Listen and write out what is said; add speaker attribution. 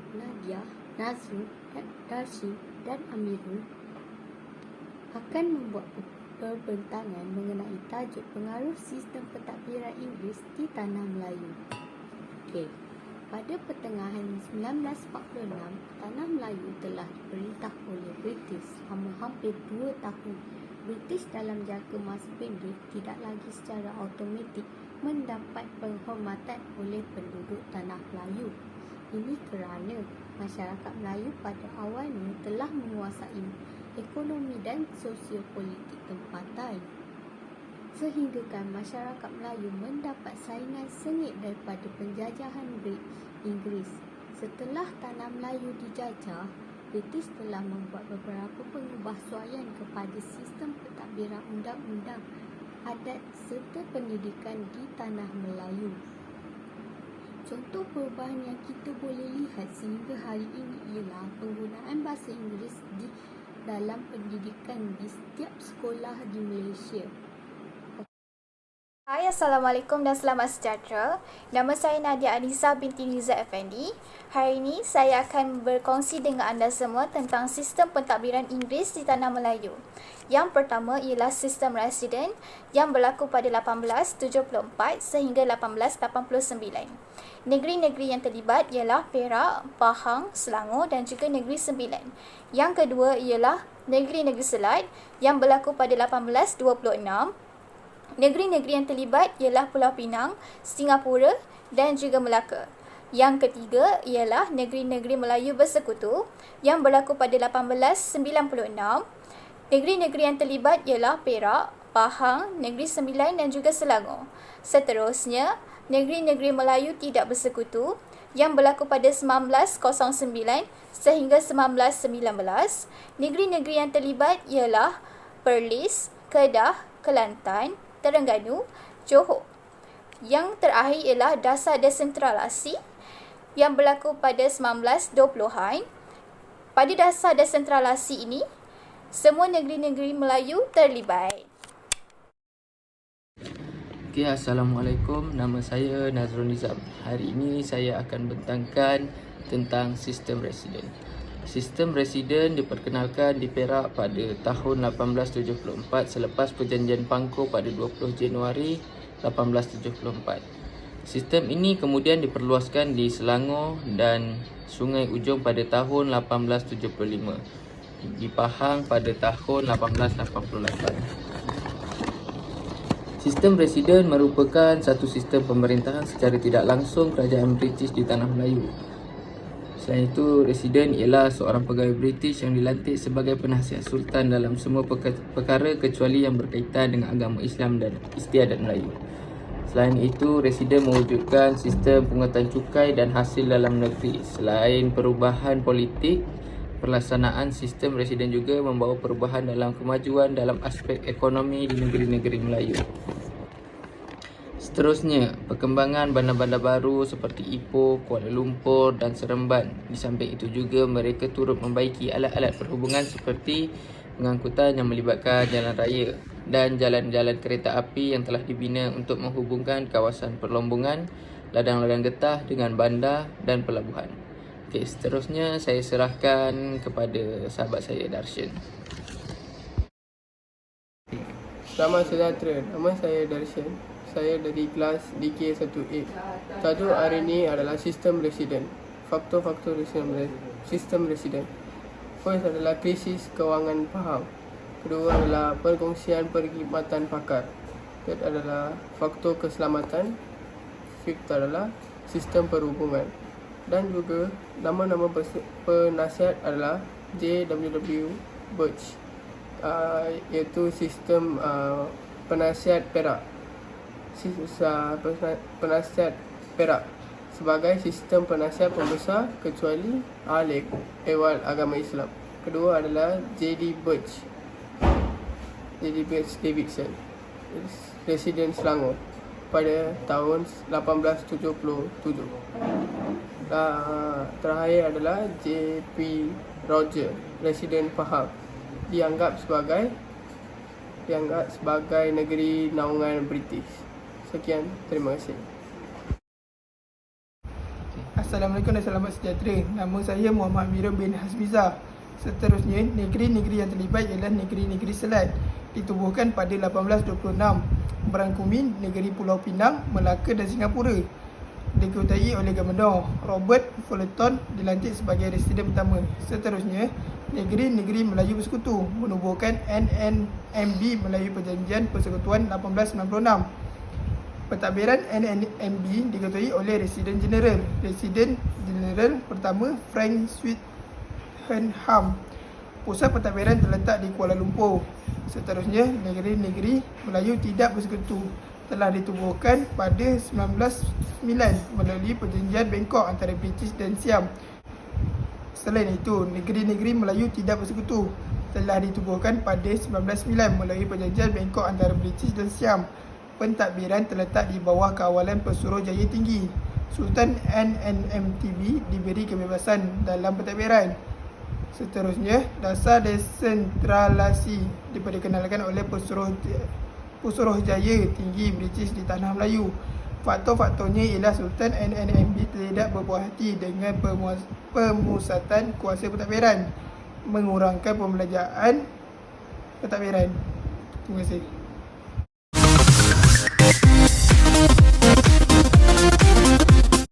Speaker 1: Nadia, Nazrul, Darshin dan Amirul akan membuat perbincangan mengenai tajuk pengaruh sistem pentadbiran Inggeris di Tanah Melayu. Okey. Pada pertengahan 1946, Tanah Melayu telah diperintah oleh British selama hampir 2 tahun. British dalam jangka masa pendek tidak lagi secara automatik mendapat penghormatan oleh penduduk Tanah Melayu. Ini kerana masyarakat Melayu pada awalnya telah menguasai ekonomi dan sosiopolitik tempatan, sehinggakan masyarakat Melayu mendapat saingan sengit daripada penjajahan Inggeris. Setelah Tanah Melayu dijajah, British telah membuat beberapa pengubahsuaian kepada sistem pentadbiran undang-undang, adat serta pendidikan di Tanah Melayu. Contoh perubahan yang kita boleh lihat sehingga hari ini ialah penggunaan bahasa Inggeris di dalam pendidikan di setiap sekolah di Malaysia.
Speaker 2: Hai, Assalamualaikum dan selamat sejahtera. Nama saya Nadia Anissa binti Niza Effendi. Hari ini saya akan berkongsi dengan anda semua tentang sistem pentadbiran Inggeris di Tanah Melayu. Yang pertama ialah sistem residen yang berlaku pada 1874 sehingga 1889. Negeri-negeri yang terlibat ialah Perak, Pahang, Selangor dan juga Negeri Sembilan. Yang kedua ialah negeri-negeri Selat yang berlaku pada 1826. Negeri-negeri yang terlibat ialah Pulau Pinang, Singapura dan juga Melaka. Yang ketiga ialah negeri-negeri Melayu Bersekutu yang berlaku pada 1896. Negeri-negeri yang terlibat ialah Perak, Pahang, Negeri Sembilan dan juga Selangor. Seterusnya, negeri-negeri Melayu Tidak Bersekutu yang berlaku pada 1909 sehingga 1919. Negeri-negeri yang terlibat ialah Perlis, Kedah, Kelantan, Terengganu, Johor. Yang terakhir ialah dasar desentralisasi yang berlaku pada 1920-an. Pada dasar desentralisasi ini, semua negeri-negeri Melayu terlibat.
Speaker 3: Okay, Assalamualaikum. Nama saya Nazrul Nizam. Hari ini saya akan bentangkan tentang sistem residen. Sistem residen diperkenalkan di Perak pada tahun 1874 selepas Perjanjian Pangkor pada 20 Januari 1874. Sistem ini kemudian diperluaskan di Selangor dan Sungai Ujong pada tahun 1875, di Pahang pada tahun 1888. Sistem residen merupakan satu sistem pemerintahan secara tidak langsung kerajaan British di Tanah Melayu. Selain itu, residen ialah seorang pegawai British yang dilantik sebagai penasihat sultan dalam semua perkara kecuali yang berkaitan dengan agama Islam dan istiadat Melayu. Selain itu, residen mewujudkan sistem pungutan cukai dan hasil dalam negeri. Selain perubahan politik, pelaksanaan sistem residen juga membawa perubahan dalam kemajuan dalam aspek ekonomi di negeri-negeri Melayu. Seterusnya, perkembangan bandar-bandar baru seperti Ipoh, Kuala Lumpur dan Seremban. Di samping itu juga mereka turut membaiki alat-alat perhubungan seperti pengangkutan yang melibatkan jalan raya dan jalan-jalan kereta api yang telah dibina untuk menghubungkan kawasan perlombongan, ladang-ladang getah dengan bandar dan pelabuhan. Okey, seterusnya saya serahkan kepada sahabat saya Darshan.
Speaker 4: Selamat sejahtera, nama saya Darshan. Saya dari kelas DK1A. Tajuk hari ini adalah sistem residen. Faktor-faktor sistem residen. First adalah krisis kewangan Pahang. Kedua adalah perkongsian perkhidmatan pakar. Third adalah faktor keselamatan. Fifth adalah sistem perhubungan. Dan juga nama-nama penasihat adalah J.W.W. Birch, iaitu sistem penasihat Perak. Penasihat Perak sebagai sistem penasihat pembesar kecuali ahli ehwal agama Islam. Kedua adalah J.D. Birch Davidson, residen Selangor pada tahun 1877. Terakhir adalah J.P. Roger, residen Pahang, dianggap sebagai negeri naungan British. Sekian, terima kasih.
Speaker 5: Assalamualaikum dan selamat sejahtera. Nama saya Muhammad Amirul bin Hasmizah. Seterusnya, negeri-negeri yang terlibat ialah negeri-negeri Selat. Ditubuhkan pada 1826. Merangkumi negeri Pulau Pinang, Melaka dan Singapura. Diketuai oleh Gubernur Robert Fullerton dilantik sebagai residen pertama. Seterusnya, negeri-negeri Melayu Bersekutu menubuhkan NNMB Melayu Perjanjian Persekutuan 1896. Pentadbiran NNMB diketuai oleh Residen Jeneral. Residen Jeneral pertama Frank Swettenham. Pusat pentadbiran terletak di Kuala Lumpur. Seterusnya, negeri-negeri Melayu Tidak Bersekutu telah ditubuhkan pada 1909 melalui Perjanjian Bangkok antara British dan Siam. Selain itu, negeri-negeri Melayu Tidak Bersekutu telah ditubuhkan pada 1909 melalui Perjanjian Bangkok antara British dan Siam. Pentadbiran terletak di bawah kawalan Pesuruhjaya Tinggi. Sultan NNMTB diberi kebebasan dalam pentadbiran. Seterusnya, dasar desentralasi diperkenalkan oleh Pesuruhjaya Tinggi British di Tanah Melayu. Faktor-faktornya ialah Sultan NNMB tidak berpuas hati dengan pemusatan kuasa pentadbiran, mengurangkan pembelajaran pentadbiran. Terima kasih.